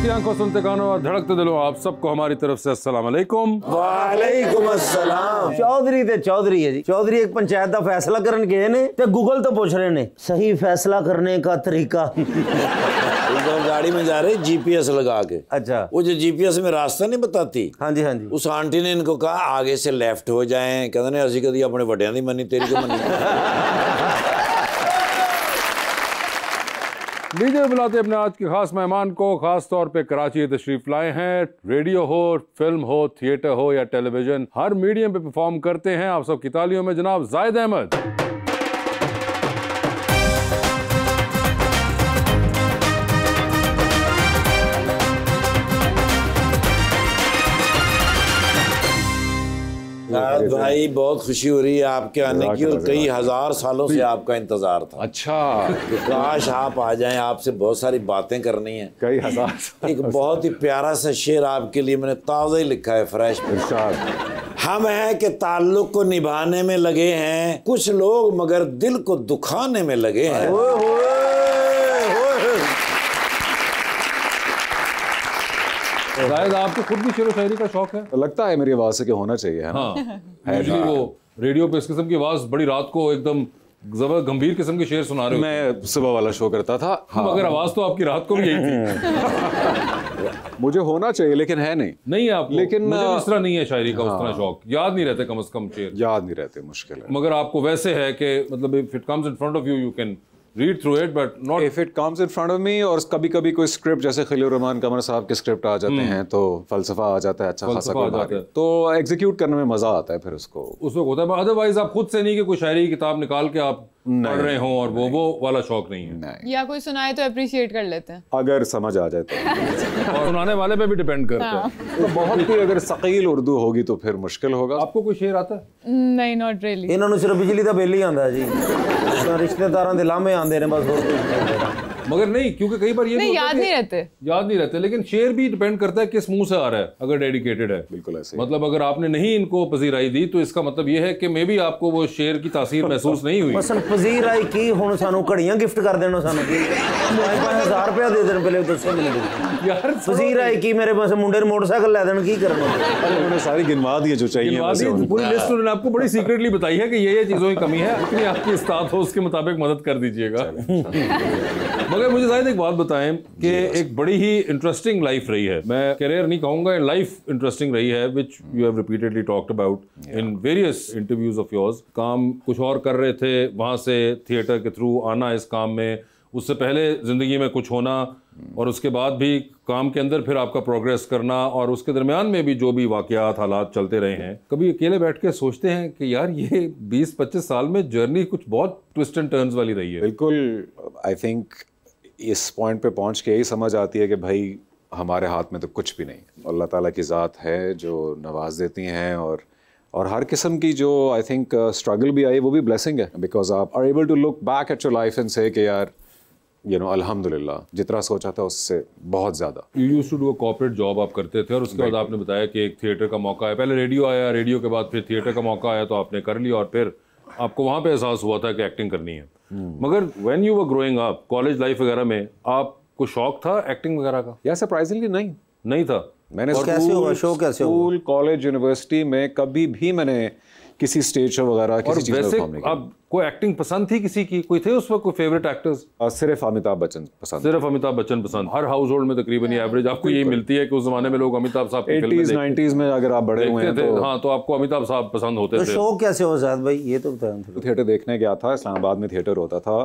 देखती आंखों, सुनते कानों और धड़कते दिलों, आप सबको हमारी तरफ से अस्सलाम वालेकुम। वालेकुम अस्सलाम। चौधरी ते चौधरी है जी। चौधरी एक पंचायत का फैसला करन गए ने ते गूगल तो पूछ रहे ने सही फैसला करने का तरीका। तो गाड़ी में जा रहे जीपीएस लगा के। अच्छा, वो जो जीपीएस में रास्ता नहीं बताती, हाँ जी हाँ जी, उस आंटी ने इनको कहा आगे से लेफ्ट हो जाएं। कहते ने असी कदी अपने वड्डियां दी मनी, तेरी को मनी। लीजिए बुलाते अपने आज के खास मेहमान को, खास तौर पे कराची तशरीफ लाए हैं। रेडियो हो, फिल्म हो, थिएटर हो या टेलीविजन, हर मीडियम पे परफॉर्म करते हैं। आप सबकी तालियों में जनाब जाहिद अहमद। भाई बहुत खुशी हो रही है आपके आने की, और कई हजार सालों से आपका इंतजार था। अच्छा, कि काश आप आ जाएं, आपसे बहुत सारी बातें करनी है। कई हजार। एक बहुत ही प्यारा सा शेर आपके लिए मैंने ताज़ा ही लिखा है, फ्रेश। हम हैं कि ताल्लुक को निभाने में लगे हैं कुछ लोग, मगर दिल को दुखाने में लगे हैं। जाहिद, आपको खुद भी शेर व शायरी का शौक है? लगता है मेरी आवाज से कि होना चाहिए, है ना? हाँ, वो रेडियो पे इस किस्म की आवाज बड़ी रात को एकदम जबरदस्त गंभीर किस्म के शेर सुना रहे हो। मैं सुबह वाला शो करता था। हाँ। मगर आवाज तो आपकी रात को भी यही थी। मुझे होना चाहिए लेकिन है नहीं है आपको। लेकिन मुझे इस तरह नहीं है शायरी का उस तरह शौक, याद नहीं रहते कम से कम शेर। याद नहीं रहते, मुश्किल है। मगर आपको वैसे है कि मतलब if it comes in front of you, you can read through it but not if it comes in front of me। और कभी कभी कोई स्क्रिप्ट, जैसे खलील रहमान कमर साहब के स्क्रिप्ट आ जाते हैं तो फलसफा आ जाता है, अच्छा खासा कोई बात है, तो एग्जीक्यूट करने में मजा आता है फिर उसको उस वक्त होता है। अदरवाइज आप खुद से नहीं कि कोई शायरी की किताब निकाल के आप पढ़ रहे हो, और वो वाला शौक नहीं है। नहीं। या कोई सुनाए तो अप्रिशिएट कर लेते हैं अगर समझ आ जाए तो। और सुनाने वाले पे भी डिपेंड करता है। तो बहुत ही अगर सकील उर्दू होगी तो फिर मुश्किल होगा। आपको कोई शेर आता है? नहीं, नॉट रियली। इन्होंने सिर्फ बिजली का बिल ही आंदा जी, रिश्तेदारों के लामे आंदे ने बस। मगर नहीं, क्योंकि कई बार ये नहीं, याद नहीं रहते। लेकिन शेर भी डिपेंड करता है किस मुंह से आ रहा है। अगर डेडिकेटेड है, बिल्कुल ऐसे, मतलब अगर आपने नहीं इनको पजीराई दी तो इसका मतलब ये है कि मे बी आपको वो शेर की तासीर महसूस नहीं हुई। मसन पजीराई की हुण सानू घड़ियां गिफ्ट कर देना, सानू की 5,000 रुपया दे देन पहले दसो मैनूं यार। पजीराई की मेरे पास मुंडे ने मोटरसाइकिल ला देन, की करना? उन्होंने सारी गिनवा दी जो चाहिए, पूरी लिस्ट उन्होंने आपको बड़ी सीक्रेटली बताई है कि ये चीजों की कमी है, इतनी आपकी इस्तात हो उसके मुताबिक मदद कर दीजिएगा। मगर मुझे शायद एक बात बताएं कि एक बड़ी ही इंटरेस्टिंग लाइफ रही है, मैं करियर नहीं कहूंगा, लाइफ इंटरेस्टिंग रही है, which you have repeatedly talked about in various interviews of yours. काम कुछ और कर रहे थे, वहां से थिएटर के थ्रू आना इस काम में, उससे पहले जिंदगी में कुछ होना, और उसके बाद भी काम के अंदर फिर आपका प्रोग्रेस करना, और उसके दरमियान में भी जो भी वाकयात हालात चलते रहे हैं। कभी अकेले बैठ के सोचते हैं कि यार ये 20-25 साल में जर्नी कुछ बहुत ट्विस्ट एंड टर्न्स वाली रही है? बिल्कुल। आई थिंक इस पॉइंट पे पहुंच के यही समझ आती है कि भाई हमारे हाथ में तो कुछ भी नहीं, अल्लाह ताला की ज़ात है जो नवाज देती हैं, और हर किस्म की जो आई थिंक स्ट्रगल भी आई वो भी ब्लेसिंग है, बिकॉज आप are able to look back at your life and say कि यार अल्हम्दुलिल्लाह जितना सोचा था उससे बहुत ज़्यादा। You used to do a corporate job आप करते थे, और उसके बाद आपने बताया कि एक थिएटर का मौका आया, पहले रेडियो आया, रेडियो के बाद फिर थिएटर का मौका आया, तो आपने कर लिया, और फिर आपको वहाँ पे एहसास हुआ था कि एक्टिंग करनी है। मगर when you were growing up, college life वगैरह में आपको शौक था एक्टिंग वगैरह का? या सरप्राइजिंगली नहीं था। मैंने स्कूल, कॉलेज, यूनिवर्सिटी में कभी भी मैंने किसी स्टेज शो वगैरह किसी चीज में परफॉर्म नहीं किया। आपको एक्टिंग पसंद थी किसी की? कोई थे उस वक्त कोई फेवरेट एक्टर्स? सिर्फ अमिताभ बच्चन पसंद। सिर्फ अमिताभ बच्चन पसंद। हर हाउस होल्ड में तकरीबन एवरेज आपको यही मिलती है कि उस जमाने में लोग अमिताभ साहब की फिल्में 80s 90s में अगर आप बड़े हुए हैं तो हाँ, तो आपको अमिताभ साहब पसंद होते थे। शौक कैसे हो जात भाई, ये तो बताएं। थिएटर देखने गया था, इस्लामाबाद में थिएटर होता था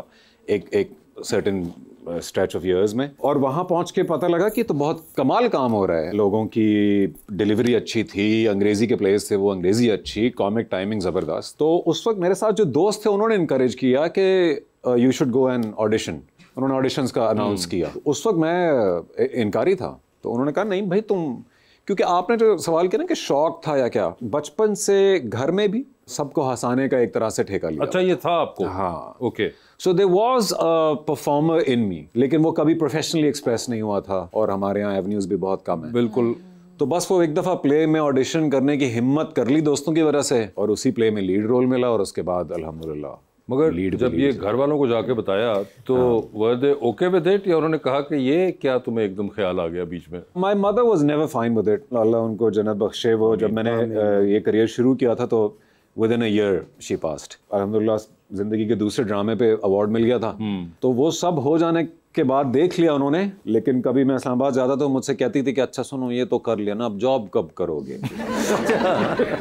एक सर्टेन स्ट्रेच ऑफ इयर्स में, और वहाँ पहुँच के पता लगा कि तो बहुत कमाल काम हो रहा है। लोगों की डिलीवरी अच्छी थी, अंग्रेजी के प्लेस थे वो अंग्रेजी अच्छी, कॉमिक टाइमिंग ज़बरदस्त। तो उस वक्त मेरे साथ जो दोस्त थे उन्होंने इनकरेज किया कि you should go and audition. उन्होंने ऑडिशंस का अनाउंस किया। उस वक्त मैं इनकारी था, तो उन्होंने कहा नहीं भाई तुम, क्योंकि आपने जो सवाल किया ना कि शौक था या क्या, बचपन से घर में भी सबको हंसाने का एक तरह से ठेका लिया। अच्छा, ये था आपको? हाँ, okay. So there was a performer in me, लेकिन वो कभी प्रोफेशनली एक्सप्रेस नहीं हुआ था, और हमारे यहाँ एवेन्यूज भी बहुत कम है। बिल्कुल। तो बस वो एक दफ़ा प्ले में ऑडिशन करने की हिम्मत कर ली दोस्तों की वजह से, और उसी प्ले में लीड रोल मिला, और उसके बाद अल्हम्दुलिल्लाह मगर जब ये घर वालों को जाके बताया तो वर दे ओके विद इट, या उन्होंने कहा कि ये क्या तुम्हें एकदम ख्याल आ गया बीच में? My mother was never fine with it, Allah उनको जन्नत बख्शे। वो जब मैंने ये करियर शुरू किया था तो with in a year she passed. अल्हम्दुलिल्लाह जिंदगी के दूसरे ड्रामे पे अवार्ड मिल गया था। तो वो सब हो जाने के बाद देख लिया उन्होंने, लेकिन कभी मैं इस्लामाबाद जाता तो मुझसे कहती थी कि अच्छा सुनो ये तो कर लिया ना, अब जॉब कब करोगे?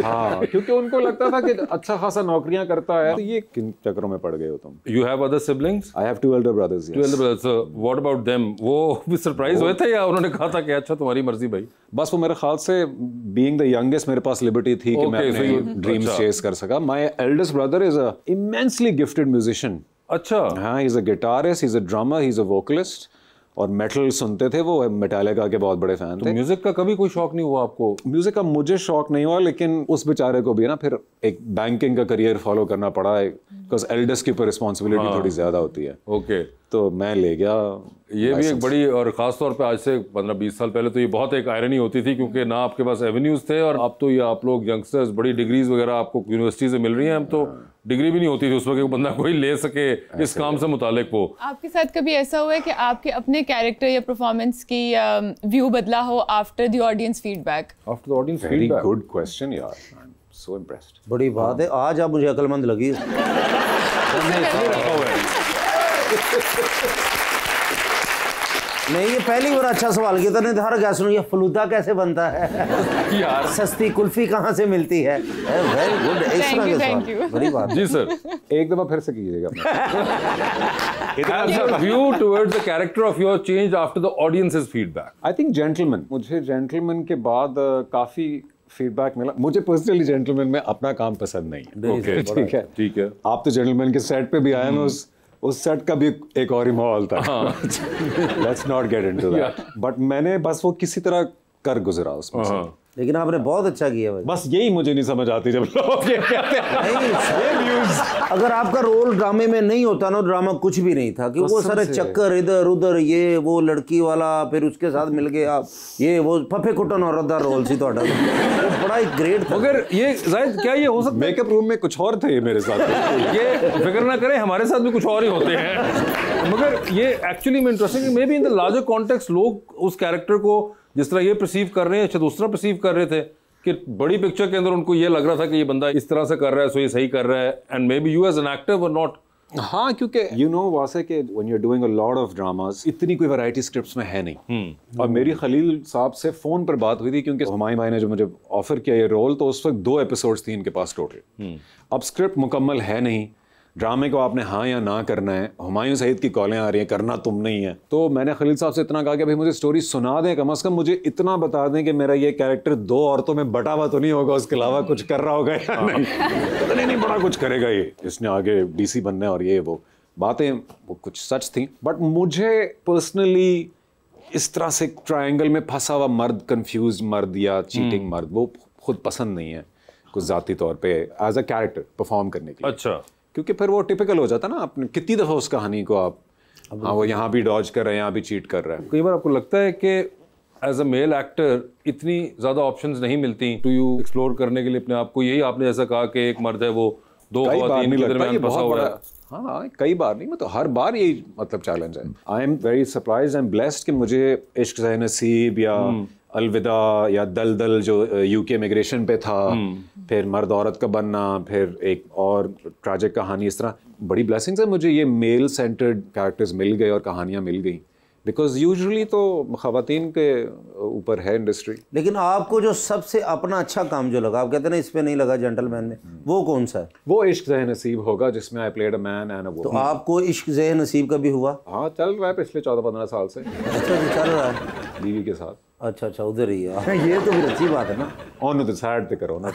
हाँ, क्योंकि उनको लगता था कि अच्छा खासा नौकरियां करता है, तो ये किन चक्करों में पड़ गए हो तुम? You have other siblings? I have 2 elder brothers. Two elder brothers, what about them? वो भी सरप्राइज हुए थे या उन्होंने कहा था कि अच्छा तुम्हारी मर्जी भाई? बस वो मेरे ख्याल से बीइंग द यंगेस्ट मेरे पास लिबर्टी थी कि मैं Okay, so अपने ड्रीम्स चेस कर सका। My eldest brother is a immensely gifted musician. अच्छा, हाँ, he is a guitarist, he is a drummer, he is a vocalist, और मेटल सुनते थे वो, मेटालिका के बहुत बड़े फैन थे। म्यूजिक का कभी कोई शौक नहीं हुआ आपको? म्यूजिक का मुझे शौक नहीं हुआ, लेकिन उस बेचारे को भी ना फिर एक बैंकिंग का करियर फॉलो करना पड़ा है, बिकॉज एल्डेस्ट की ऊपर रिस्पॉन्सिबिलिटी थोड़ी ज्यादा होती है। ओके, तो मैं ले गया। ये भी एक बड़ी, और खास तौर पे आज से 15-20 साल पहले तो ये बहुत एक आयरनी होती थी, क्योंकि ना आपके पास एवेन्यूज थे, और अब तो ये आप लोग यंगस्टर्स बड़ी डिग्रीज वगैरह आपको यूनिवर्सिटी से मिल रही हैं। हम तो डिग्री भी नहीं होती थी उस वक्त बंदा कोई ले सके इस काम से मुतालिक वो। आपके साथ कभी ऐसा हुआ है कि आपके अपने कैरेक्टर या परफॉर्मेंस की व्यू बदला हो after the audience feedback? After the audience very feedback? Good question यार, आई एम सो इम्प्रेस्ड। बड़ी बात है, आज आप मुझे अक्लमंद लगी। नहीं, ये पहली बार अच्छा सवाल किया था, नहीं तो हर गैस ये फलूदा कैसे बनता है यार, सस्ती कुल्फी कहाँ से मिलती है। वेरी गुड, इस तरह के सवाल बड़ी बात है। जी सर। एक दफा फिर से कीजिएगा। View towards the character of your change after the audiences feedback? I think gentleman, मुझे जेंटलमैन के बाद काफी फीडबैक मिला। मुझे पर्सनली जेंटलमैन में अपना काम पसंद नहीं है। ओके, ठीक है, ठीक है। आप तो जेंटलमैन के सेट पे भी आए, मैं उस सेट का भी एक और ही माहौल था। Let's not get into that, but मैंने बस वो किसी तरह कर गुजरा उसमें से। लेकिन आपने बहुत अच्छा किया भाई। बस यही मुझे नहीं समझ आती जब लोग ये कहते हैं। अगर आपका रोल ड्रामे में नहीं होता ना, ड्रामा कुछ भी नहीं था, कि वो सारे चक्कर इधर उधर, ये वो लड़की वाला, फिर उसके साथ मिल गए आप, ये वो फफे कुटन और अद्दा रोल सी तो बड़ा ही ग्रेट था। मगर ये जाहिद क्या ये हो सकता है? मेकअप रूम में कुछ और थे मेरे साथ। ये फिक्र ना करें, हमारे साथ भी कुछ और ही होते हैं। मगर ये एक्चुअली में interesting, may be in the larger context लोग उस कैरेक्टर को जिस तरह ये परसीव कर रहे हैं, अच्छा दूसरा परसीव कर रहे थे, कि बड़ी पिक्चर के अंदर उनको ये लग रहा था कि ये बंदा इस तरह से कर रहा है, सो ये सही कर रहा है, and maybe you as an actor were not. हाँ, क्योंकि यू नो वासे के when you are doing a lot of dramas, इतनी कोई वैरायटी स्क्रिप्ट्स में है नहीं। और मेरी खलील साहब से फोन पर बात हुई थी, क्योंकि हुमायूं भाई ने जो मुझे ऑफर किया ये रोल, तो उस वक्त 2 एपिसोड्स थी इनके पास टोटल। अब स्क्रिप्ट मुकम्मल है नहीं, ड्रामे को आपने हाँ या ना करना है, हुमायूं सईद की कॉलें आ रही हैं, करना तुम नहीं है। तो मैंने खलील साहब से इतना कहा कि भाई मुझे स्टोरी सुना दें, कम से कम मुझे इतना बता दें कि मेरा ये कैरेक्टर 2 औरतों में बटा हुआ तो नहीं होगा, उसके अलावा कुछ कर रहा होगा या नहीं। पता नहीं बड़ा कुछ करेगा ये, इसने आगे डीसी बनना है और ये वो बातें, वो कुछ सच थी। बट मुझे पर्सनली इस तरह से ट्रायंगल में फंसा हुआ मर्द, कंफ्यूज मर्द या चीटिंग मर्द, वो खुद पसंद नहीं है कुछ ज़ाती तौर पे एज अ कैरेक्टर परफॉर्म करने के लिए। अच्छा, क्योंकि फिर वो टिपिकल हो जाता ना, आपने कितनी दफ़ा उस कहानी को आप, हाँ वो यहाँ भी डॉज कर रहे हैं, यहाँ भी चीट कर रहा है। कई बार आपको लगता है कि एज अ मेल एक्टर इतनी ज़्यादा ऑप्शंस नहीं मिलती टू यू एक्सप्लोर करने के लिए अपने आप को? यही आपने जैसा कहा कि एक मर्द है, वो 2 ख़वातीन के दरमियान फंसा हुआ है। हाँ, कई बार नहीं, मतलब हर बार यही मतलब चैलेंज है। I am very surprise and blessed कि मुझे इश्क ज़े नसीब या अलविदा या दलदल जो यूके इमिग्रेशन पे था, फिर मर्द औरत का बनना, फिर एक और ट्रैजिक कहानी, इस तरह बड़ी ब्लेसिंग्स है मुझे ये मेल सेंटर्ड कैरेक्टर्स मिल गए और कहानियाँ मिल गई, बिकॉज यूजुअली तो ख़वातीन के ऊपर है इंडस्ट्री। लेकिन आपको जो सबसे अपना अच्छा काम जो लगा, आप कहते हैं ना इस पे नहीं लगा जेंटलमैन में, वो कौन सा है? वो इश्क ज़े नसीब होगा, जिसमें I played a man and a woman. तो आपको इश्क ज़े नसीब कभी हुआ? हाँ, चल रहा है पिछले 14-15 साल से। अच्छा, चल रहा है बीवी के साथ। अच्छा, उधर ही है। ये तो फिर अच्छी बात है ना। ऑन द साइड पे करो ना।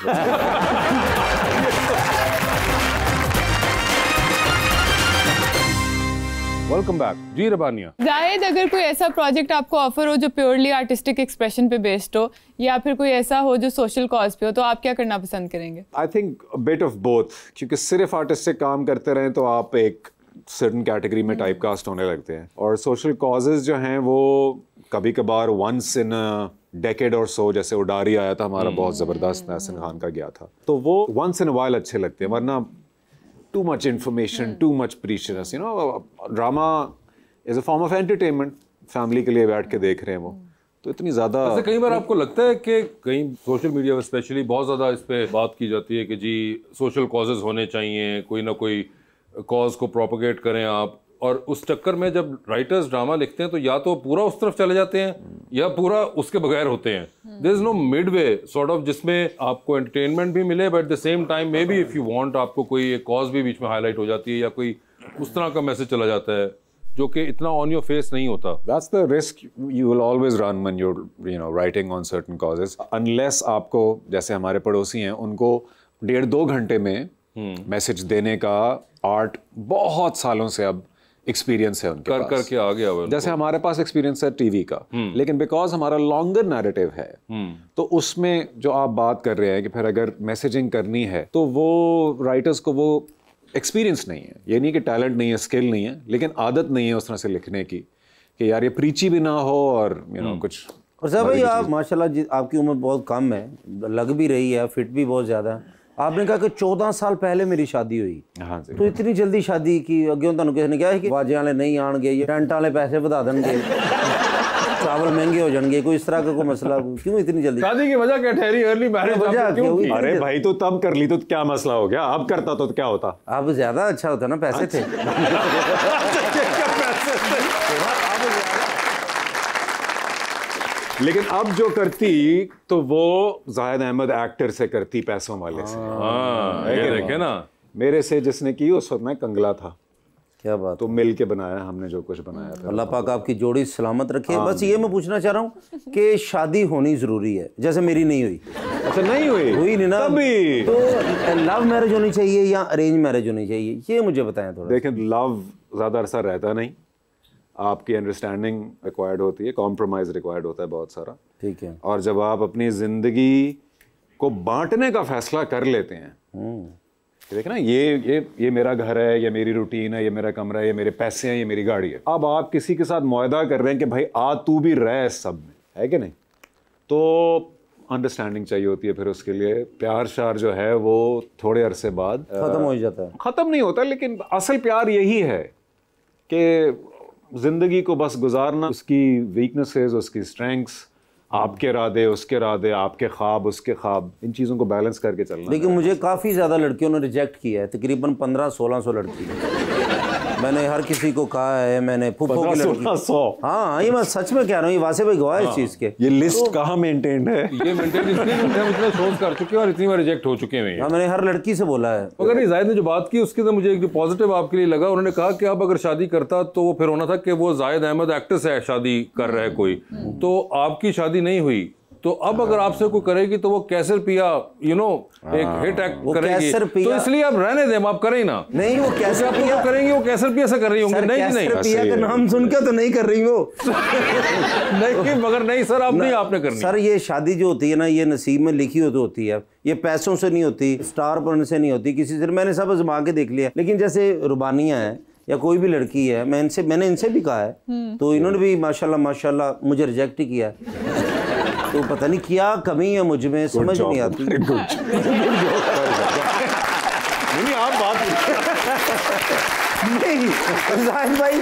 वेलकम बैक जी रबानिया। जाहिद, अगर कोई ऐसा प्रोजेक्ट आपको ऑफर हो जो प्योरली आर्टिस्टिक एक्सप्रेशन पे बेस्ड हो, या फिर कोई ऐसा हो जो सोशल कॉज पे हो, तो आप क्या करना पसंद करेंगे? I think bit of both, क्योंकि सिर्फ आर्टिस्टिक काम करते रहें तो आप एक सर्टन कैटेगरी में टाइप कास्ट होने लगते हैं, और सोशल कॉजेज जो हैं वो कभी कभार वंस इन डेकेड और सो, जैसे उडारी आया था हमारा बहुत ज़बरदस्त, एहसन खान का गया था, तो वो वंस इन अ वाइल अच्छे लगते हैं, वरना too much information, too much preciousness, you know, drama is a form of entertainment, family के लिए बैठ के देख रहे हैं वो, तो इतनी ज्यादा। वैसे कई बार आपको लगता है कि कहीं सोशल मीडिया में स्पेशली बहुत ज़्यादा इस पे बात की जाती है कि जी सोशल कॉजेज होने चाहिए, कोई ना कोई कॉज को प्रोपोगेट करें आप, और उस चक्कर में जब राइटर्स ड्रामा लिखते हैं तो या तो पूरा उस तरफ चले जाते हैं या पूरा उसके बगैर होते हैं। There is no mid way sort of, जिसमें आपको एंटरटेनमेंट भी मिले but at the same time maybe if you want आपको कोई एक कॉज भी बीच में हाईलाइट हो जाती है या कोई उस तरह का मैसेज चला जाता है जो कि इतना ऑन योर फेस नहीं होता। That's the risk you will always run when you're, you know, writing on certain causes, unless आपको, जैसे हमारे पड़ोसी हैं, उनको 1.5-2 घंटे में मैसेज देने का आर्ट बहुत सालों से अब एक्सपीरियंस है उनके पास, करके आ गया हुआ। जैसे हमारे पास एक्सपीरियंस है टीवी का, लेकिन बिकॉज हमारा लॉन्गर नैरेटिव है, तो उसमें जो आप बात कर रहे हैं कि फिर अगर मैसेजिंग करनी है तो वो राइटर्स को वो एक्सपीरियंस नहीं है। ये नहीं कि टैलेंट नहीं है, स्किल नहीं है, लेकिन आदत नहीं है उस तरह से लिखने की कि यार ये प्रीची भी ना हो और यू नो कुछ। और साहब भाई आप माशाल्लाह आपकी उम्र बहुत कम है, लग भी रही है, फिट भी बहुत ज़्यादा है। आपने कहा कि 14 साल पहले मेरी शादी हुई। हाँ जी। तो इतनी जल्दी शादी की अगे तुहानू किसी ने कहा है कि बाजे वाले नहीं आएंगे, टेंट वाले पैसे बढ़ा देंगे, चावल महंगे हो जाएंगे, कोई इस तरह का कोई मसला? क्यों इतनी जल्दी शादी की वजह क्या ठहरी? अर्ली मैरिज क्यों की? अरे भाई तो तब कर ली तो क्या मसला हो गया, अब करता तो क्या होता? अब ज्यादा अच्छा होता ना, पैसे थे। लेकिन अब जो करती तो वो जाहिद अहमद एक्टर से करती, पैसों वाले से। हाँ, ये देखे ना, मेरे से जिसने की उस वक्त मैं कंगला था। क्या बात, तो मिल के बनाया हमने जो कुछ बनाया था। अल्लाह पाक आपकी जोड़ी सलामत रखे। बस ये मैं पूछना चाह रहा हूँ कि शादी होनी जरूरी है, जैसे मेरी नहीं हुई। अच्छा, नहीं हुई नहीं ना, तभी तो लव मैरिज होनी चाहिए या अरेंज मैरिज होनी चाहिए, ये मुझे बताएं थोड़ा। देखें, लव ज़्यादा अरसा रहता नहीं, आपकी अंडरस्टैंडिंग रिक्वायर्ड होती है, कॉम्प्रोमाइज़ रिक्वायर्ड होता है बहुत सारा। ठीक है। और जब आप अपनी ज़िंदगी को बांटने का फैसला कर लेते हैं, देखना ये मेरा घर है, ये मेरी रूटीन है, ये मेरा कमरा है, ये मेरे पैसे हैं, ये मेरी गाड़ी है। अब आप किसी के साथ मुआहदा कर रहे हैं कि भाई आ तू भी रह सब में, है कि नहीं? तो अंडरस्टैंडिंग चाहिए होती है। फिर उसके लिए प्यार शार जो है वो थोड़े अरसे बाद खत्म हो जाता है। ख़त्म नहीं होता, लेकिन असल प्यार यही है कि ज़िंदगी को बस गुजारना, उसकी वीकनेसेस, उसकी स्ट्रेंथ्स, आपके इरादे, उसके इरादे, आपके ख्वाब, उसके ख्वाब, इन चीज़ों को बैलेंस करके चलना। लेकिन मुझे काफ़ी ज़्यादा लड़कियों ने रिजेक्ट किया है, तकरीबन 1500-1600 लड़की। मैंने हर किसी को कहा है, मैंने फूफो की लड़की। हाँ, ये मैं सच में कह रहा हूँ, ये वासे भाई गवाह है इस चीज़ के। ये लिस्ट कहाँ मेंटेन्ड है? ये मेंटेन इसलिए हम इतना शोज कर चुके हैं और इतनी बार रिजेक्ट हो चुके हैं। हाँ, मैंने हर लड़की से बोला है। मगर नहीं, जाहिद ने जो बात की उसके अंदर मुझे एक जो पॉजिटिव आपके लिए लगा, उन्होंने कहा कि अब अगर शादी करता तो वो फिर होना था कि वो जाहिद अहमद एक्टर से शादी कर रहा है कोई, तो आपकी शादी नहीं हुई। तो अब अगर आपसे कोई करेगी तो वो कैसर पिया, यू नो, एक हिट एक्ट करेगी, तो इसलिए अब रहने दें, आप करें ना। नहीं, वो कैसर पिया करेंगी, वो कैसर पिया से कर रही होंगी। नहीं नहीं, कैसर पिया का नाम सुन के तो नहीं कर रही वो। नहीं, मगर नहीं सर, अब नहीं आपने करनी। सर, ये शादी जो होती है ना, ये नसीब में लिखी होती है। ये पैसों से नहीं होती, स्टार पन से नहीं होती, किसी से। मैंने सब आजमा के देख लिया। लेकिन जैसे रुबानियाँ हैं या कोई भी लड़की है, मैंने इनसे भी कहा है, तो इन्होंने भी माशाल्लाह मुझे रिजेक्ट ही किया। तो पता नहीं क्या कमी है मुझ में, समझ नहीं आती। नहीं, आप बात नहीं, जाहिद भाई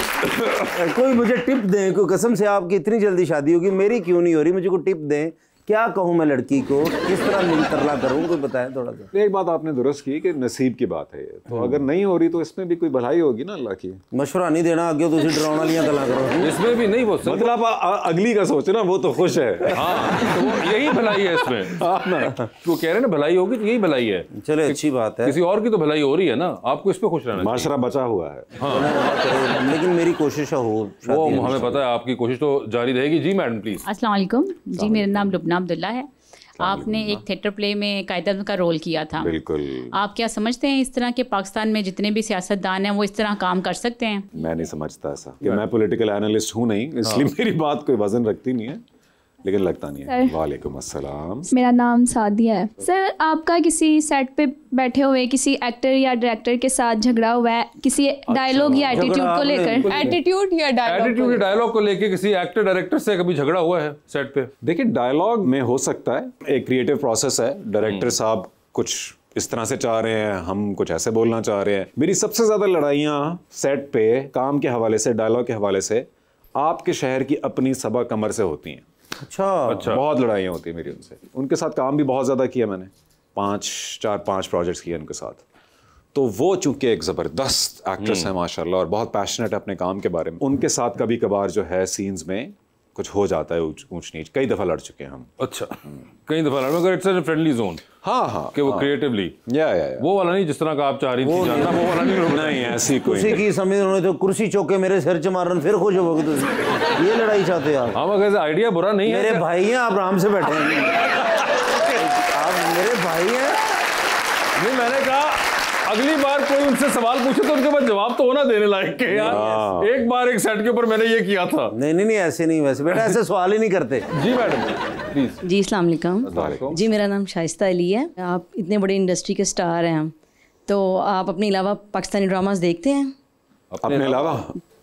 कोई मुझे टिप दें, कोई कसम से आपकी इतनी जल्दी शादी होगी, मेरी क्यों नहीं हो रही, मुझे कोई टिप दें। क्या कहूँ मैं लड़की को, किस तरह मिल तरला करूँ, कोई बताएं थोड़ा सा। एक बात आपने दुरुस्त की कि नसीब की बात है ये, तो अगर नहीं हो रही तो इसमें भी कोई भलाई होगी ना अल्लाह की। मशवरा नहीं देना आगे, तो डराने वाली गल्ला करो। इसमें भी नहीं, वो मतलब अगली का सोचना, वो तो खुश है। हाँ, तो वो यही भलाई है इसमें। तो कह रहे हैं ना भलाई होगी, तो यही भलाई है। चलो, अच्छी बात है, किसी और की तो भलाई हो रही है ना, आपको इस पे खुश रहना। माशरा बचा हुआ है। हाँ, लेकिन मेरी कोशिश हो, वो हमें पता है, आपकी कोशिश तो जारी रहेगी। जी मैडम प्लीज। अस्सलाम वालेकुम जी, मेरा नाम लुबना अब्दुल्ला है। आपने एक थिएटर प्ले में कायदे का रोल किया था। बिल्कुल। आप क्या समझते हैं इस तरह के पाकिस्तान में जितने भी सियासतदान हैं वो इस तरह काम कर सकते हैं? मैं नहीं समझता ऐसा, कि मैं पॉलिटिकल एनालिस्ट हूँ नहीं, इसलिए मेरी बात कोई वजन रखती नहीं है, लेकिन लगता नहीं है। वालेकुम अस्सलाम। मेरा नाम सादिया है। सर, आपका किसी सेट पे बैठे हुए किसी एक्टर या डायरेक्टर के साथ झगड़ा हुआ है, किसी डायलॉग या एटीट्यूड को लेकर? एटीट्यूड या डायलॉग को लेकर किसी एक्टर डायरेक्टर से कभी झगड़ा हुआ है सेट पे? देखिए, डायलॉग में हो सकता है, एक क्रिएटिव प्रोसेस है, डायरेक्टर साहब कुछ इस तरह से चाह रहे हैं, हम कुछ ऐसे बोलना चाह रहे हैं। मेरी सबसे ज़्यादा लड़ाइयाँ सेट पे काम के हवाले से, डायलॉग के हवाले से आपके शहर की अपनी सबा कमर से होती हैं। अच्छा। बहुत लड़ाइयाँ होती हैं मेरी उनसे। उनके साथ काम भी बहुत ज़्यादा किया मैंने, 5 प्रोजेक्ट्स किए उनके साथ। तो वो चूंकि एक ज़बरदस्त एक्ट्रेस है माशाल्लाह और बहुत पैशनेट है अपने काम के बारे में, उनके साथ कभी कभार जो है सीन्स में कुछ हो जाता है ऊंच नीच। कई दफ़ा लड़ चुके हैं हम। अच्छा, कई दफ़ा लड़, मगर इट्स अ फ्रेंडली जोन। हाँ कि वो क्रिएटिवली या वो वाला नहीं जिस तरह का आप चाह रही थी जानना, वो वाला नहीं ऐसी कोई कुर्सी की समझ उन्होंने तो कुर्सी चौके मेरे सिर च मारन फिर खुश होगे तुम। ये लड़ाई चाहते आप? हाँ, मगर आइडिया बुरा नहीं है। मेरे भाई हैं, आप आराम से बैठे हैं। आप मेरे भाई हैं। नहीं, मैंने कहा अगली बार कोई उनसे सवाल पूछे तो उनके पास जवाब तो होना देने लायक के यार। एक बार एक सेट के ऊपर मैंने ये किया था। नहीं ऐसे नहीं, वैसे बेटा ऐसे सवाल ही नहीं करते। जी मैडम प्लीज। जी अस्सलाम वालेकुम। जी मेरा नाम शाइस्ता अली है। आप इतने बड़े इंडस्ट्री के स्टार हैं, तो आप अपने अलावा पाकिस्तानी ड्रामास देखते हैं? अपने अलावा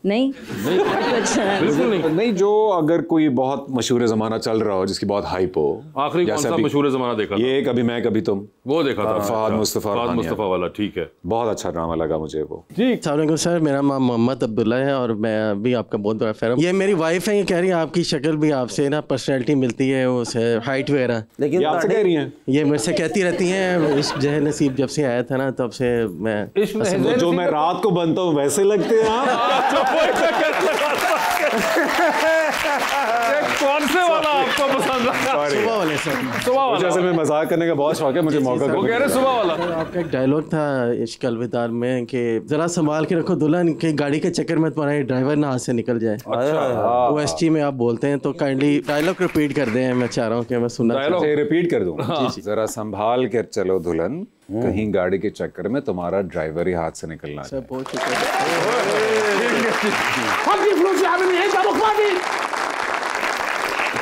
नहीं। बिल्कुल नहीं। जो अगर कोई बहुत मशहूर ज़माना चल रहा हो जिसकी बहुत हाइप हो। आखिरी कौन सा मशहूर ज़माना देखा? ये कभी मैं कभी तुम, वो देखा था। फहद मुस्तफ़ा वाला, ठीक है, बहुत अच्छा ड्रामा लगा मुझे वो। जी अस्सलाम सर, मेरा नाम मोहम्मद अब्दुल्ला है और मैं भी आपका बहुत बड़ा फैन हूँ। ये मेरी वाइफ है, ये कह रही है आपकी शक्ल भी आपसे ना पर्सनैलिटी मिलती है, उसे हाइट वगैरह। लेकिन आपसे कह रही हैं? ये मेरे से कहती रहती हैं। इस जह नसीब जब से आया था ना तब से मैं जो मैं रात को बनता हूँ वैसे लगते हैं आप। कौन से वाला आपको पसंद आया? सुबह वाले सर। सुबह वाला। जैसे मैं मजाक करने का बहुत शौक है मुझे, मौका वो कह रहे सुबह वाला। आपका एक डायलॉग था इश्क अलविदार में कि जरा संभाल के रखो दुल्हन के गाड़ी के चक्कर में तुम्हारा ड्राइवर ना हाथ से निकल जाए। OST में आप बोलते हैं तो काइंडली डायलॉग रिपीट कर दें। मैं चाह रहा हूँ कि मैं सुनना रिपीट कर दूँ। जरा संभाल कर चलो दुल्हन, कहीं गाड़ी के चक्कर में तुम्हारा ड्राइवर ही हाथ से निकलना है। बहुत शुक्रिया।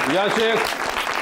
या शेख।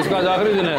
इसका आज आखिरी दिन है।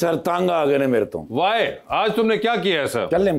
सर तंग आ गए मेरे तो। Why? आज तुमने क्या किया है सर? कल्लेम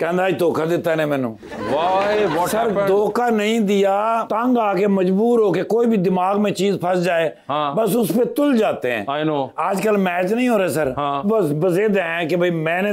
कहना धोखा देता है मैनू। Why? What sir happened? धोखा नहीं दिया, तंग आके मजबूर होके कोई भी दिमाग में चीज फंस जाए बस उस पे तुल जाते हैं। I know. आजकल मैच नहीं हो रहे सर, बस बज़िद हैं कि भाई मैंने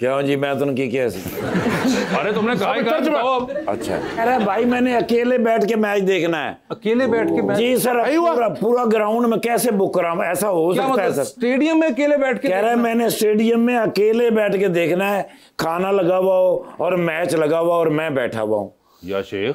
क्यों जी, मैं तो उनकी कैसी? अरे तुमने कहा ही कहा। अच्छा अरे भाई मैंने अकेले बैठ के मैच देखना है। अकेले बैठ के मैच? जी सर, पूरा ग्राउंड में कैसे बुक कराऊं? ऐसा हो सकता है सर? स्टेडियम में अकेले बैठ के? कह रहा है मैंने स्टेडियम में अकेले बैठ के देखना है, खाना लगा हुआ हो और मैच लगा हुआ और मैं बैठा हुआ हूँ। या शेख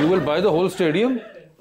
you will buy the whole stadium?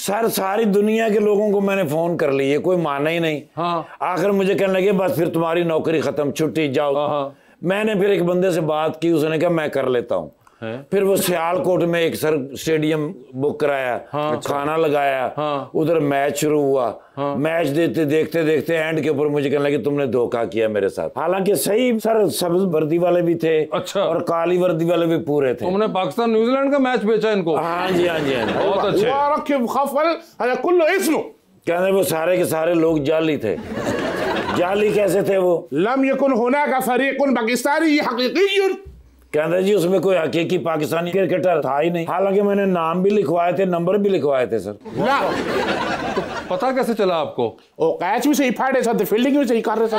Sir सारी दुनिया के लोगों को मैंने फोन कर लिया, कोई माना ही नहीं। आखिर मुझे कहने लगे बस फिर तुम्हारी नौकरी खत्म, छुट्टी जाओ। मैंने फिर एक बंदे से बात की, उसने कहा मैं कर लेता हूँ। फिर वो सियालकोट में एक सर स्टेडियम बुक कराया, खाना लगाया, उधर मैच शुरू हुआ। मैच देखते देखते एंड के ऊपर मुझे कहने लगे तुमने धोखा किया मेरे साथ। हालांकि सही सर, सब्ज वर्दी वाले भी थे। अच्छा। और काली वर्दी वाले भी पूरे थे। तुमने पाकिस्तान न्यूजीलैंड का मैच बेचा इनको? हाँ जी हाँ जी हाँ जी, बहुत अच्छे। कहते वो सारे के सारे लोग जाली थे। जाली कैसे थे वो? लम यकुन हुनाका फरीकुन पाकिस्तानी हकीकी। कहते जी उसमें कोई हकीकी पाकिस्तानी क्रिकेटर था ही नहीं। हालांकि मैंने नाम भी लिखवाए थे, नंबर भी लिखवाए थे सर। ला तो पता कैसे चला आपको? ओ कैच भी सही फाड़े सर, फील्डिंग भी सही कर रहे sir.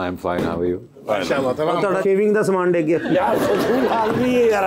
I'm fine, how are you? माशाल्लाह तमाम। शेविंग ਦਾ ਸਮਾਨ ਡੇ ਗਿਆ यार फजूल आदमी है यार।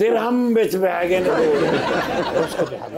दिरहम बेच पे आ गए ना।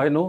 I know.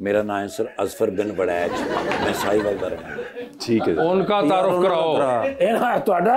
मेरा नाम है सर अजफर बिन बड़ैच मैं साहिवाल दा रहने ठीक है उनका तारुफ कराओ ए हां ਤੁਹਾਡਾ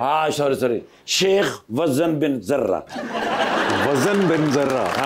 हाँ सॉरी शेख वजन बिन जर्रा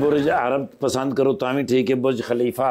बुर्ज अरब पसंद करो तामी ठीक है बुर्ज खलीफा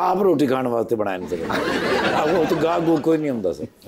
आप रोटी खाने वास्ते बनाए नहीं सकते वो तो गाह गो कोई नहीं होता सर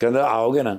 कहते आओगे ना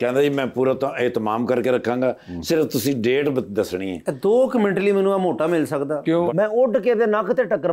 कहता जी मैं पूरा तो एहतमाम करके रखांगा सिर्फ तुसी डेट दसनी है 2 ਮਿੰਟ ਲਈ ਮੈਨੂੰ ਆ ਮੋਟਾ ਮਿਲ ਸਕਦਾ ਮੈਂ ਉੱਡ ਕੇ ਤੇ ਨੱਕ ਤੇ ਟੱਕਰ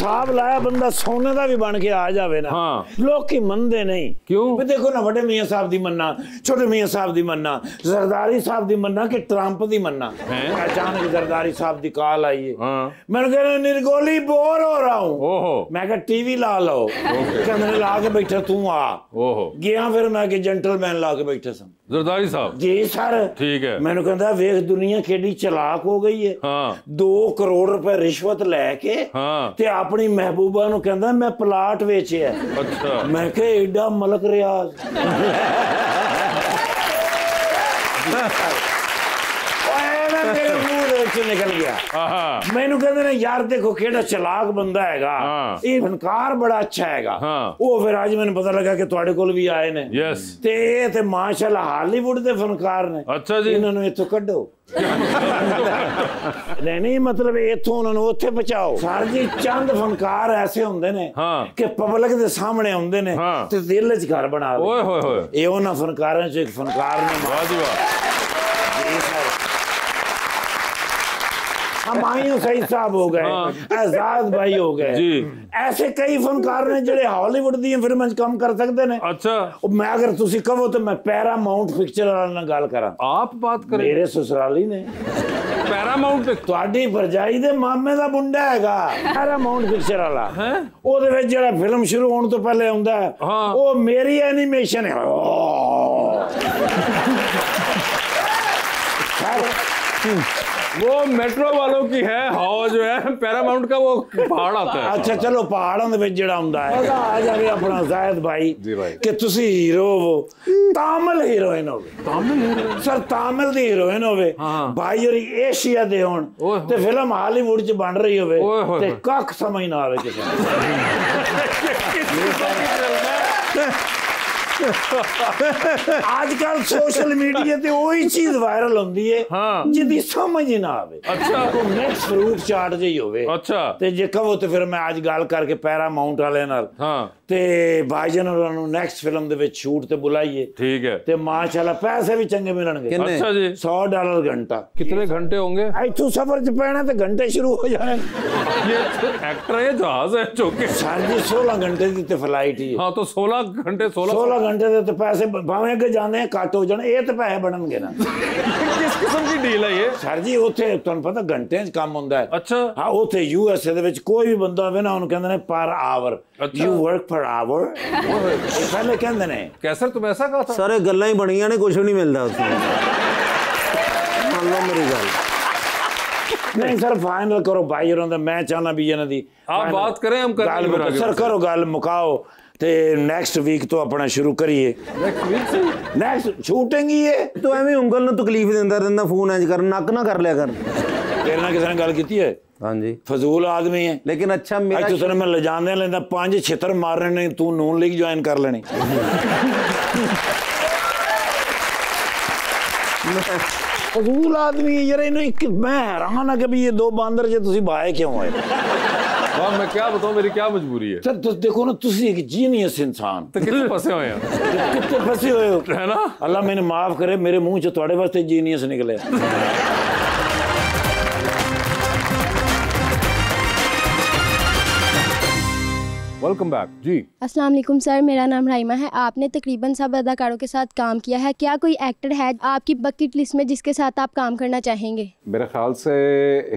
साहब लाया बंदा सोने का भी बन के आ जावे ना हाँ। लोग की मनदे नहीं क्यों भी देखो ना बड़े मियां साहब दी मन्ना छोटे मियां साहब दी मन्ना जरदारी साहब दी मन्ना कि ट्रंप दी मन्ना अचानक जरदारी साहब दी कॉल आई है मैंने कहा निर्गोली बोर हो रहा हूँ मैं कहा टीवी ला लो कहने ला के बैठा तू आ गया फिर मैं कि जेंटलमैन ला के बैठे सन जरदारी साहब जी सर ठीक है मैंने कहता वेख दुनिया केडी चलाक हो गई है 2 करोड़ रुपए रिश्वत लैके ते अपनी महबूबा नु कहंदा मैं प्लाट वेचिया अच्छा मैं कहा एडा मलक रियाज निकल गया मैनू कहते ने यार देखो केड़ा चलाक बंदा हैगा ये फनकार बड़ा अच्छा हैगा वो फिर आज मैंने पता लगा कि ਤੁਹਾਡੇ ਕੋਲ ਵੀ ਆਏ ਨੇ यस ਤੇ ਇਹ ਤੇ ਮਾਸ਼ਾਅल्लाह ਹਾਲੀਵੁੱਡ ਦੇ ਫਨਕਾਰ ਨੇ अच्छा जी ਇਹਨਾਂ ਨੂੰ ਇੱਥੋਂ ਕੱਢੋ नहीं मतलब इथों उन्होंने उत्थे पहुंचाओ सर जी चंद फनकार ऐसे होंदे ने कि पब्लिक दे सामने आउंदे ने ते दिल च घर बना ले ओए होए होए ए उन्हां फनकारां च एक फनकार ने वाह जी वाह हमायूं सईद साहब हो गए आजाद भाई हो गए जी ऐसे कई फनकार ने जेड़े हॉलीवुड दी फिल्मां च काम कर सकदे ने अच्छा मैं अगर तुसी कहो तो मैं पैरामाउंट पिक्चर वाले नाल गल करा आप बात करें मेरे ससुराली ने पैरामाउंट ਤੁਹਾਡੀ ਭਰਜਾਈ ਦੇ ਮਾਮੇ ਦਾ ਮੁੰਡਾ ਹੈਗਾ ਪੈਰਾਮਾਊਂਟ ਪਿਕਚਰ ਵਾਲਾ ਉਹਦੇ ਵਿੱਚ ਜਿਹੜਾ ਫਿਲਮ ਸ਼ੁਰੂ ਹੋਣ ਤੋਂ ਪਹਿਲੇ ਆਉਂਦਾ ਉਹ ਮੇਰੀ ਐਨੀਮੇਸ਼ਨ ਹੈ वो मेट्रो वालों की है हवा जो है पैरामाउंट का वो पहाड़ आता है अच्छा चलो पहाड़ों ਦੇ ਵਿੱਚ ਜਿਹੜਾ ਹੁੰਦਾ ਹੈ ਆ ਜਾਵੇ ਆਪਣਾ ਜ਼ਾਇਦ ਭਾਈ ਕਿ ਤੁਸੀਂ ਹੀਰੋ ਹੋ ਤਾਮਿਲ ਹੀਰੋਇਨ ਹੋਵੇ ਸਰ ਤਾਮਿਲ ਦੀ ਹੀਰੋਇਨ ਹੋਵੇ ਭਾਈ ਹੋਰੀ ਏਸ਼ੀਆ ਦੇ ਹੋਣ ਤੇ ਫਿਲਮ ਹਾਲੀਵੁੱਡ ਚ ਬਣ ਰਹੀ ਹੋਵੇ ਤੇ ਕੱਖ ਸਮਝ ਨਾ ਆਵੇ ਕਿਸੇ ਨੂੰ आजकल सोशल मीडिया ते वही चीज वायरल होंदी है जिदी समझ ही ना आवे अच्छा तो नेक्स्ट फ्रूट चाट जई होवे अच्छा ते जे कहो तो फिर मैं आज गल करके पैरामाउंट वाले नाल ते भाईजान ਉਹਨਾਂ ਨੂੰ नेक्स्ट फिल्म ਦੇ ਵਿੱਚ ਸ਼ੂਟ ਤੇ ਬੁਲਾਈਏ ठीक है ਤੇ माशाल्लाह पैसे भी चंगे मिलणगे अच्छा जी $100 घंटा कितने घंटे होंगे इथों सफर च पैना ते घंटे शुरू हो जाए ये एक्टर है जहाज है चौके सर जी 16 घंटे की ते फ्लाइट ही हां तो 16 घंटे 16 घंटे ਦੇ ਤੇ ਪੈਸੇ ਭਾਵੇਂ ਅੱਗੇ ਜਾਂਦੇ ਘੱਟ ਹੋ ਜਾਣ ਇਹ ਤੇ ਪੈਸੇ ਬਣਨਗੇ ਨਾ किस किस्म की डील है ये ਸਰ ਜੀ ਉੱਥੇ ਤੁਹਾਨੂੰ ਪਤਾ ਘੰਟਿਆਂ 'ਚ ਕੰਮ ਹੁੰਦਾ ਹੈ अच्छा ਹਾਂ ਉੱਥੇ ਯੂਐਸਏ ਦੇ ਵਿੱਚ ਕੋਈ ਵੀ ਬੰਦਾ ਹੋਵੇ ਨਾ ਉਹਨੂੰ ਕਹਿੰਦੇ ਨੇ ਪਰ ਆਵਰ ਯੂ ਵਰਕ ਪਰ ਆਵਰ ਇਹ ਪਹਿਲੇ ਕਹਿੰਦੇ ਨੇ कैसर तुम ऐसा कहा था ਸਾਰੇ ਗੱਲਾਂ ਹੀ ਬਣੀਆਂ ਨੇ ਕੁਝ ਨਹੀਂ ਮਿਲਦਾ ਉਸ ਨੂੰ ਮੰਨ ਲਓ ਮੇਰੀ ਗੱਲ नहीं सर फाइनल करो भाई होਰਾਂ ਦਾ मैं चाहना भी ਇਹਨਾਂ ਦੀ आप बात करें हम करेंगे सर करो ਗੱਲ ਮੁਕਾਓ ਤੇ ਨੈਕਸਟ ਵੀਕ ਤੋਂ ਆਪਣਾ ਸ਼ੁਰੂ ਕਰੀਏ ਨੈਕਸਟ ਸ਼ੂਟਿੰਗ ਹੀ ਹੈ ਤੂੰ ਐਵੇਂ ਉਂਗਲ ਨੂੰ ਤਕਲੀਫ ਦਿੰਦਾ ਰਹਿੰਦਾ ਫੋਨ ਇੰਜ ਕਰ ਨੱਕ ਨਾ ਕਰ ਲਿਆ ਕਰ ਤੇਰੇ ਨਾਲ ਕਿਸੇ ਨੇ ਗੱਲ ਕੀਤੀ ਹੈ ਹਾਂਜੀ ਫਜ਼ੂਲ ਆਦਮੀ ਹੈ ਲੇਕਿਨ ਅੱਛਾ ਮੇਰਾ ਅੱਜ ਤੈਨੂੰ ਮੈਂ ਲਿਜਾਂਦੇ ਲੈਂਦਾ 5 ਛਿੱਤਰ ਮਾਰਨੇ ਨੇ ਤੂੰ ਨੂਨ ਲੀਗ ਜੁਆਇਨ ਕਰ ਲੈਣੀ फजूल आदमी यार इन्हें मैं हैरान है कि भी ये 2 बांदर जे तुसी बाए क्यों आए वाह मैं क्या बताऊं मेरी क्या मजबूरी है सर तो देखो ना तुसी एक जीनियस इंसान तो कितने फंसे हुए हैं कितने फंसे हुए हो है ना अल्लाह मैंने माफ करे मेरे मुंह से थोड़े वास्ते जीनियस निकले वेलकम बैक जी। अस्सलाम वालेकुम सर, मेरा नाम राइमा है। आपने तकरीबन सब अदाकारों के साथ काम किया है, क्या कोई एक्टर है आपकी बकेट लिस्ट में जिसके साथ आप काम करना चाहेंगे? मेरे ख्याल से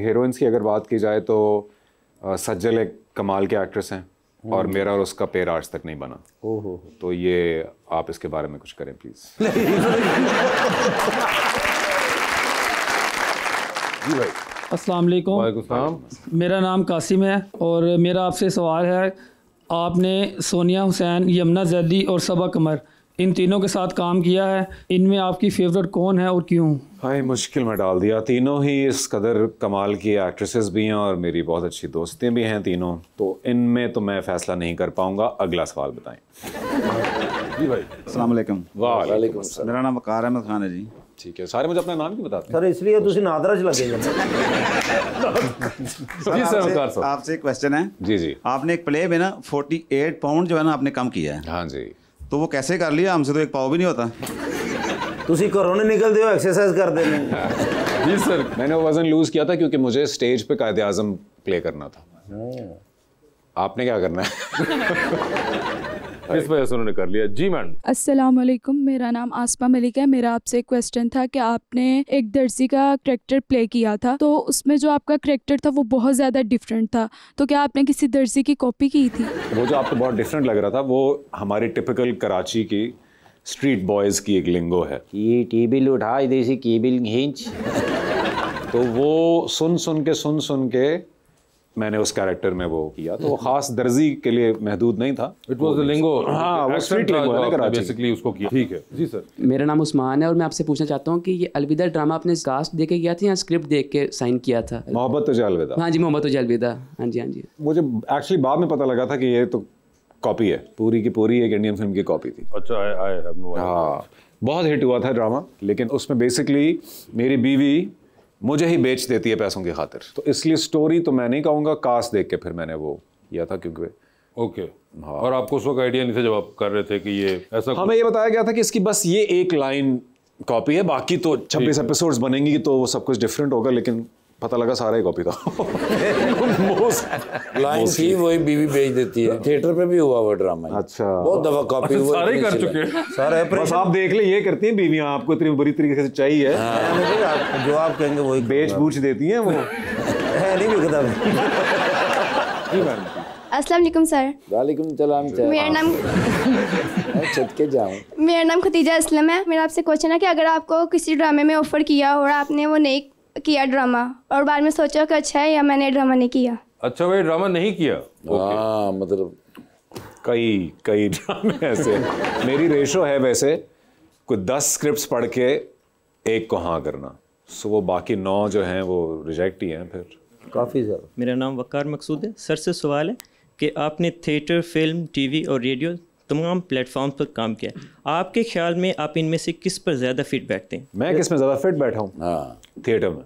हीरोइंस की अगर बात की जाए तो सज्जल एक कमाल के एक्ट्रेस हैं और मेरा और उसका पेड़ आज तक नहीं बना। ओहो, तो ये आप इसके बारे में कुछ करें प्लीज। जी भाई। अस्सलाम वालेकुम। वालेकुम सलाम। मेरा नाम कासिम है और मेरा आपसे सवाल है, आपने सोनिया हुसैन, यमुना जैदी और सबा कमर इन तीनों के साथ काम किया है, इनमें आपकी फेवरेट कौन है और क्यों? हाय, मुश्किल में डाल दिया। तीनों ही इस कदर कमाल की एक्ट्रेसेस भी हैं और मेरी बहुत अच्छी दोस्तें भी हैं तीनों, तो इनमें तो मैं फैसला नहीं कर पाऊंगा। अगला सवाल बताएं। जी भाई। अस्सलाम वालेकुम। वालेकुम अस्सलाम। मेरा नाम वकार अहमद खान है जी। ठीक है, सारे मुझे अपना नाम क्यों बताते हैं? सर इसलिए तुसी नादरा च लगे जी सर, आपसे एक क्वेश्चन है। जी जी। आपने एक प्ले में ना 48 पाउंड जो है ना आपने कम किया है। हाँ जी। तो वो कैसे कर लिया? हमसे तो एक पाव भी नहीं होता। तुसी घरों नहीं निकलते हो, एक्सरसाइज कर देने। जी सर, मैंने वो वजन लूज किया था क्योंकि मुझे स्टेज पे कायदे आजम प्ले करना था। आपने क्या करना है? इस वजह से उन्होंने कर लिया। जी मैडम। अस्सलाम वालेकुम, मेरा नाम आसमा मलिक है। मेरा आपसे एक क्वेश्चन था कि आपने एक दर्जी का कैरेक्टर प्ले किया था, तो उसमें जो आपका कैरेक्टर था वो बहुत ज़्यादा डिफरेंट था, तो क्या आपने किसी दर्जी की कॉपी की थी? वो जो आपको बहुत डिफरेंट लग रहा था वो हमारी टिपिकल कराची की स्ट्रीट बॉयज़ की एक लिंगो है। ये टेबल उठा, इधर केबल खींच। तो वो सुन सुन के मैंने उस कैरेक्टर में वो किया, तो वो खास दर्जी के लिए महदूद नहीं था। इट वाज द लिंगो। हाँ, वो स्ट्रीट लिंगो है कराची, बेसिकली उसको किया। ठीक है जी सर। मेरा नाम उस्मान है और मैं आपसे पूछना चाहता हूँ कि ये अलविदा ड्रामा आपने कास्ट देख के किया था या स्क्रिप्ट देख के साइन किया था? मोहब्बत तुझे अलविदा। हाँ जी, मोहब्बत तुझे अलविदा। हाँ जी हाँ जी। मुझे एक्चुअली बाद में पता लगा था कि ये तो कॉपी है, पूरी की पूरी एक इंडियन फिल्म की कॉपी थी। अच्छा, आई हैव नो आइडिया। हाँ, बहुत हिट हुआ था ड्रामा, लेकिन उसमें बेसिकली मेरी बीवी मुझे ही बेच देती है पैसों की खातिर, तो इसलिए स्टोरी तो मैं नहीं कहूँगा, कास्ट देख के फिर मैंने वो किया था क्योंकि ओके। हाँ। और आपको उस वक्त आइडिया नहीं था जब आप कर रहे थे कि ये ऐसा? हमें ये बताया गया था कि इसकी बस ये एक लाइन कॉपी है, बाकी तो 26 एपिसोड्स बनेंगी तो वो सब कुछ डिफरेंट होगा, लेकिन पता लगा सारा ही कॉपी था। लाइन थी वही बीवी बेच देती है। थिएटर पे भी हुआ वो ड्रामा। अच्छा, बहुत दफा कॉपी हुआ, सारे ही कर चुके हैं। सारे बस आप देख ले, ये करती हैं बीवियां, आपको इतनी बुरी तरीके से चाहिए। जो आप कहेंगे वही बेच बूच देती हैं वो। है नहीं बिकता। अस्सलाम वालेकुम सर। वालेकुम सलाम। मेरा नाम छत के जाऊं। मेरा नाम खतीजा असलम है। मेरा आपसे क्वेश्चन है कि अगर आपको किसी ड्रामे में ऑफर किया और आपने वो नहीं किया ड्रामा, और बाद में सोचा कि अच्छा है या मैंने ड्रामा नहीं किया। अच्छा, भाई ड्रामा नहीं किया। हाँ, मतलब कई ड्रामे ऐसे। मेरी रेशो है वैसे कोई 10 स्क्रिप्ट्स पढ़ के एक को हाँ करना, सो वो बाकी 9 जो हैं वो रिजेक्ट ही हैं फिर। काफ़ी ज़्यादा। मेरा नाम वकार मकसूद है। सर से सवाल है कि आपने थिएटर, फिल्म, टीवी और रेडियो तमाम प्लेटफॉर्म पर काम किया, आपके ख्याल में आप इनमें से किस पर ज़्यादा फिट बैठते हैं? मैं किस में ज़्यादा फिट बैठा हूँ? हाँ, थिएटर में।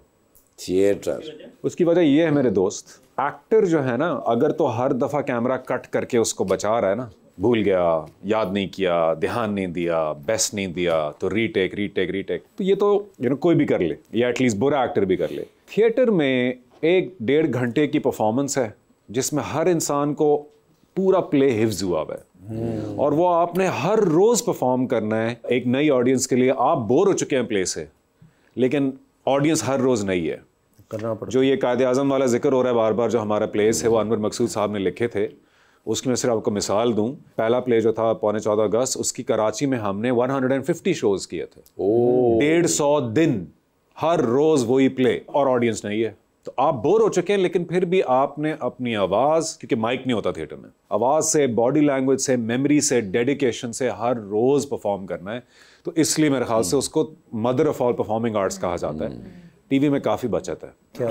थिएटर। उसकी वजह ये है मेरे दोस्त, एक्टर जो है ना, अगर तो हर दफ़ा कैमरा कट करके उसको बचा रहा है ना, भूल गया, याद नहीं किया, ध्यान नहीं दिया, बेस्ट नहीं दिया, तो रीटेक, तो ये तो कोई भी कर ले, या एटलीस्ट बुरा एक्टर भी कर ले। थिएटर में 1-1.5 घंटे की परफॉर्मेंस है जिसमें हर इंसान को पूरा प्ले हिफ्ज हुआ है और वो आपने हर रोज परफॉर्म करना है एक नई ऑडियंस के लिए। आप बोर हो चुके हैं प्ले से, लेकिन ऑडियंस हर रोज नई है, करना पड़ता। जो ये कायदे आज़म वाला जिक्र हो रहा है बार बार, जो हमारा प्लेस है वो अनवर मकसूद साहब ने लिखे थे, उसकी मैं सिर्फ आपको मिसाल दूं। पहला प्ले जो था 14 अगस्त, उसकी कराची में हमने 150 शोज किए थे। 150 दिन, हर रोज वही प्ले और ऑडियंस नहीं है। तो आप बोर हो चुके हैं, लेकिन फिर भी आपने अपनी आवाज़, क्योंकि माइक नहीं होता थिएटर में, आवाज़ से, बॉडी लैंग्वेज से, मेमोरी से, डेडिकेशन से हर रोज़ परफॉर्म करना है। तो इसलिए मेरे ख्याल से उसको mother of all performing arts कहा जाता है। टीवी में काफ़ी बचत है। क्या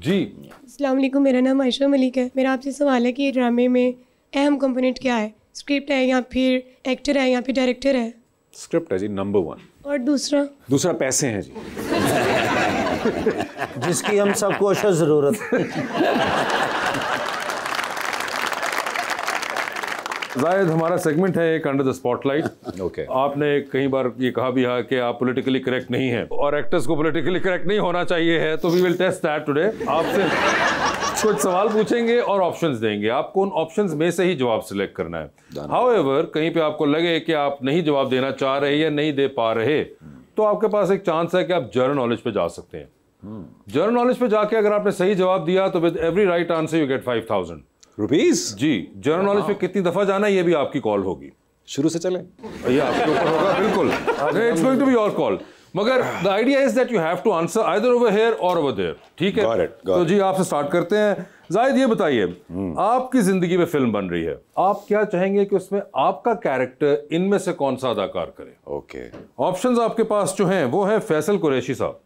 जी। अस्सलाम वालेकुम, मेरा नाम आयशा मलिक है। मेरा आपसे सवाल है कि ये ड्रामे में अहम कंपोनेंट क्या है? स्क्रिप्ट है या फिर एक्टर है या फिर डायरेक्टर है? स्क्रिप्ट है जी, नंबर 1। और दूसरा पैसे हैं जी। जिसकी हम सबको अशद ज़रूरत। जायद, हमारा सेगमेंट है एक अंडर द स्पॉटलाइट। ओके। आपने कई बार ये कहा भी है कि आप पॉलिटिकली करेक्ट नहीं हैं और एक्टर्स को पॉलिटिकली करेक्ट नहीं होना चाहिए है, तो we will test that today. आपसे कुछ सवाल पूछेंगे और ऑप्शंस देंगे, आपको उन ऑप्शंस में से ही जवाब सिलेक्ट करना है। हाउएवर कहीं पे आपको लगे कि आप नहीं जवाब देना चाह रहे या नहीं दे पा रहे, तो आपके पास एक चांस है कि आप जनरल नॉलेज पे जा सकते हैं। जनरल नॉलेज पे जाके अगर आपने सही जवाब दिया तो with every right answer you get 5000 rupees. जी, जनरल नॉलेज पे कितनी दफा जाना है ये भी आपकी कॉल होगी। शुरू से चले, ये आपके ऊपर होगा, बिल्कुल। It's going to be your call, मगर the idea is that you have to answer either over here or over there, ठीक है? तो जी आपसे स्टार्ट करते हैं। जाहिद, ये बताइए, आपकी जिंदगी में फिल्म बन रही है, आप क्या चाहेंगे कि उसमें आपका कैरेक्टर इनमें से कौन सा अदाकार करे? ओके। ऑप्शंस आपके पास जो हैं वो है फैसल कुरैशी साहब,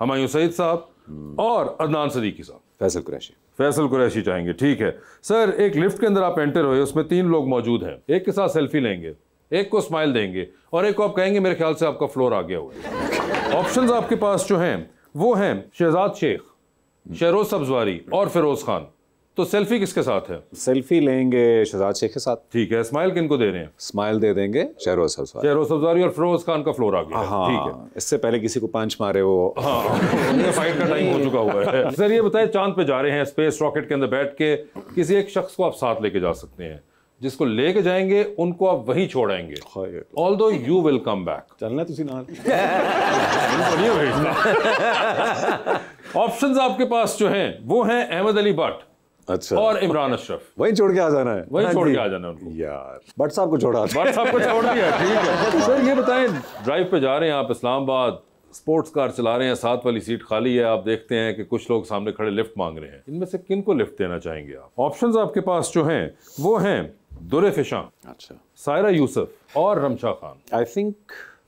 हुमायूं सईद साहब और अदनान सदीकी साहब। फैसल कुरैशी। फैसल कुरैशी चाहेंगे, ठीक है सर। एक लिफ्ट के अंदर आप एंटर हुए, उसमें 3 लोग मौजूद हैं, एक के साथ सेल्फी लेंगे, एक को स्माइल देंगे और एक को आप कहेंगे मेरे ख्याल से आपका फ्लोर आ गया हुआ है। ऑप्शंस आपके पास जो हैं वो हैं शहजाद शेख, शहरोज सब्जवारी और फिरोज खान। तो सेल्फी किसके साथ है? सेल्फी लेंगे शहजाद शेख के साथ। ठीक है। स्माइल किनको दे रहे हैं? स्माइल दे देंगे शहरोज सब्जवारी। शहरोज सब्जवारी और फिरोज खान का फ्लोर आ गया। हाँ, ठीक है। इससे पहले किसी को पंच मारे वो, हाँ, उनका फाइट का टाइम हो चुका हुआ है। सर ये बताएं, चांद पे जा रहे हैं, स्पेस रॉकेट के अंदर बैठ के, किसी एक शख्स को आप साथ लेके जा सकते हैं, जिसको लेके जाएंगे उनको आप वहीं छोड़ेंगे, although you will come back. चलना तुसी नाल। ऑप्शंस आपके पास जो हैं वो हैं अहमद अली भट्ट, अच्छा, और इमरान अशरफ। वहीं छोड़ के आ जाना है? वहीं छोड़ के आ जाना है उनको। यार भट्ट साहब को छोड़ा, भट्ट साहब को छोड़ दिया, ठीक है। सर ये बताएं, ड्राइव पे जा रहे हैं आप इस्लामाबाद, स्पोर्ट्स कार चला रहे हैं, साथ वाली सीट खाली है, आप देखते हैं कि कुछ लोग सामने खड़े लिफ्ट मांग रहे हैं, इनमें से किन को लिफ्ट देना चाहेंगे आप? ऑप्शंस आपके पास जो हैं वो हैं दुरे फिशां, अच्छा, सायरा यूसुफ और रमशा खान। I think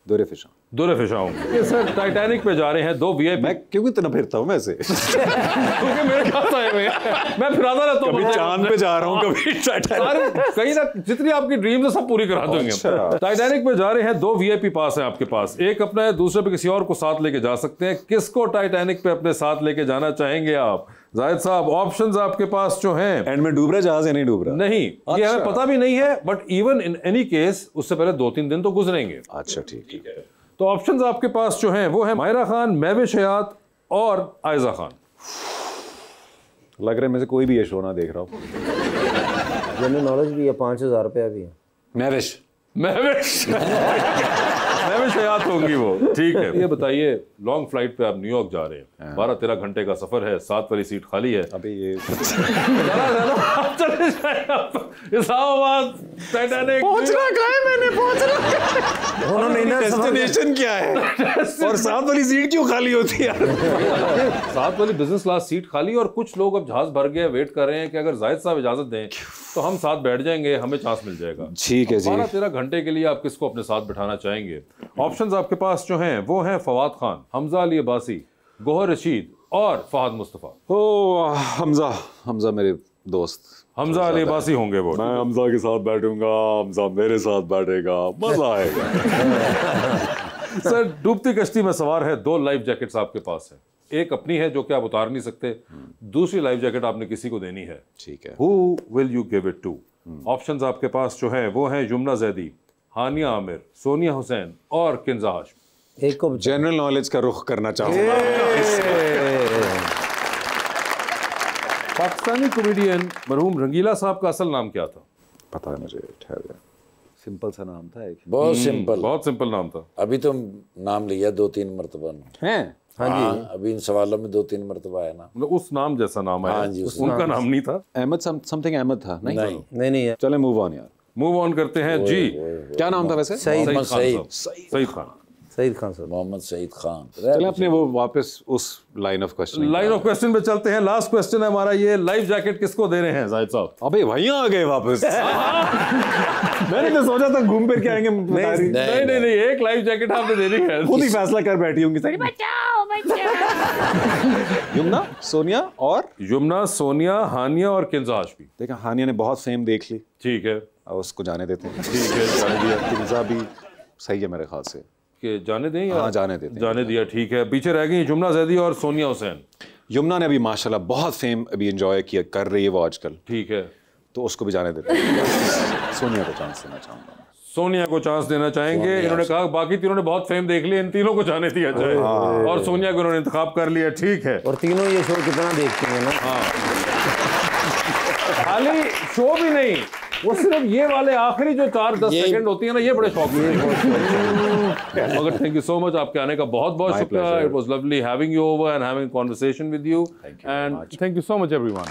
Dure Fishan. दुरे फिशां होंगे। सर टाइटैनिक पे जा रहे हैं 2 VIP। मैं क्यों इतना फिरता हूँ मैं से? क्योंकि मेरे पास आए हुए हैं, मैं फिराता रहता हूँ, कभी चांद पे जा रहा हूँ, कभी टाइटैनिक, कहीं ना जितनी आपकी ड्रीम्स है सब पूरी करा देंगे। टाइटैनिक पे जा रहे हैं, 2 VIP पास है आपके पास, एक अपना है, दूसरे पे किसी और को साथ लेके जा सकते हैं। किसको टाइटैनिक पे अपने साथ लेके जाना चाहेंगे आप? जाहिद साहब, ऑप्शंस आपके पास जो हैं। एंड में डूब रहा जहाज या नहीं डूब रहा? नहीं, ये हमें पता भी नहीं है, but even in any case उससे पहले 2-3 दिन तो गुजरेंगे। अच्छा, ठीक है। तो ऑप्शंस आपके पास जो हैं वो है मायरा खान, महविश हयात और आयजा खान। लग रहा है मैं से कोई भी ये शो ना देख रहा हूँ। जनरल नॉलेज भी है, 5000 रुपया भी है। महविश हयात होंगी वो, ठीक है। ये बताइए, लॉन्ग फ्लाइट पे आप न्यूयॉर्क जा रहे हैं, 12-13 घंटे का सफर है, साथ वाली सीट खाली है। अभी ये इस्लामाबाद टाइटैनिक पहुंचना कहाँ है? मैंने पहुंचना, उन्होंने डेस्टिनेशन क्या है और साथ वाली सीट क्यों खाली होती है? साथ वाली बिजनेस क्लास सीट खाली, और कुछ लोग अब जहाज भर गए, वेट कर रहे हैं कि अगर जाहिद साहब इजाजत दें तो हम साथ बैठ जाएंगे, हमें चांस मिल जाएगा। ठीक है जी। 12-13 घंटे के लिए आप किसको अपने साथ बिठाना चाहेंगे? ऑप्शंस आपके पास जो हैं वो हैं फवाद खान, हमजा अली अब्बासी, गोहर रशीद और फहद मुस्तफ़ा। ओ हमजा मेरे दोस्त, हमजा अली अब्बासी होंगे वो। मैं हमजा के साथ बैठूंगा, हमजा मेरे साथ बैठेगा, मजा आएगा। सर डूबती कश्ती में सवार है, 2 लाइफ जैकेट्स आपके पास है, एक अपनी है जो कि आप उतार नहीं सकते, दूसरी लाइफ जैकेट आपने किसी को देनी है। ठीक है। Who will you give it to? Options आपके पास जो है वो है युमना जैदी, हानिया आमिर, सोनिया हुसैन और किंजा हाशमी। एक को जनरल नॉलेज का रुख करना चाहूंगा। पाकिस्तानी कॉमेडियन मरहूम रंगीला साहब का असल नाम क्या था? पता है मुझे, ठहर जा। सिंपल सा नाम था एक, बहुत सिंपल, बहुत सिंपल नाम था। अभी तो नाम लिया 2-3 मरतबा हैं। हाँ जी, अभी इन सवालों में 2-3 मरतबा है ना, मतलब उस नाम जैसा नाम है। हाँ जी, उनका नाम नहीं था अहमद, समथिंग अहमद था। नहीं है। चले मूव ऑन यार, मूव ऑन करते हैं जी। क्या नाम था वैसे? सईद खान साहब, मोहम्मद सईद खान। चले अपने वो वापस उस लाइन ऑफ क्वेश्चन पे चलते हैं। लास्ट क्वेश्चन है हमारा ये, लाइफ जैकेट किसको दे रहे हैं जाहिद साहब? अबे वहीं आ गए वापस। मैंने तो सोचा था घूम फिर के आएंगे। नहीं, एक लाइफ जैकेट आपने देनी है, खुद ही फैसला कर बैठी होंगी। युमना, सोनिया, हानिया और किंजा हाशमी। देखा, हानिया ने बहुत फेम देख ली, ठीक है, अब उसको जाने देते हैं। ठीक है, जाने दिया। किंजा भी सही है मेरे ख्याल से, कि जाने दें या? हाँ, जाने देते हैं। जाने दिया, ठीक है। पीछे रह गई युमना जैदी और सोनिया हुसैन। युमना ने अभी माशाल्लाह बहुत फेम अभी एंजॉय किया, कर रही है वो आजकल। ठीक है, तो उसको भी जाने देते हैं। सोनिया को चांस देना चाहूँगा। सोनिया को चांस देना चाहेंगे। इन्होंने कहा बाकी तीनों ने बहुत फेम देख लिया, इन तीनों को जाने दिया जाए और सोनिया को इन्होंने इंतखाब कर लिया। ठीक है। और तीनों ये शो कितना देखती हैं ना। खाली शो भी नहीं, वो सिर्फ ये वाले आखिरी जो 4-10 सेकंड होती है ना, ये बड़े शौक है। मगर थैंक यू सो मच, आपके आने का बहुत बहुत शुक्रिया। It was lovely having you over and having conversation with you and thank you so much everyone.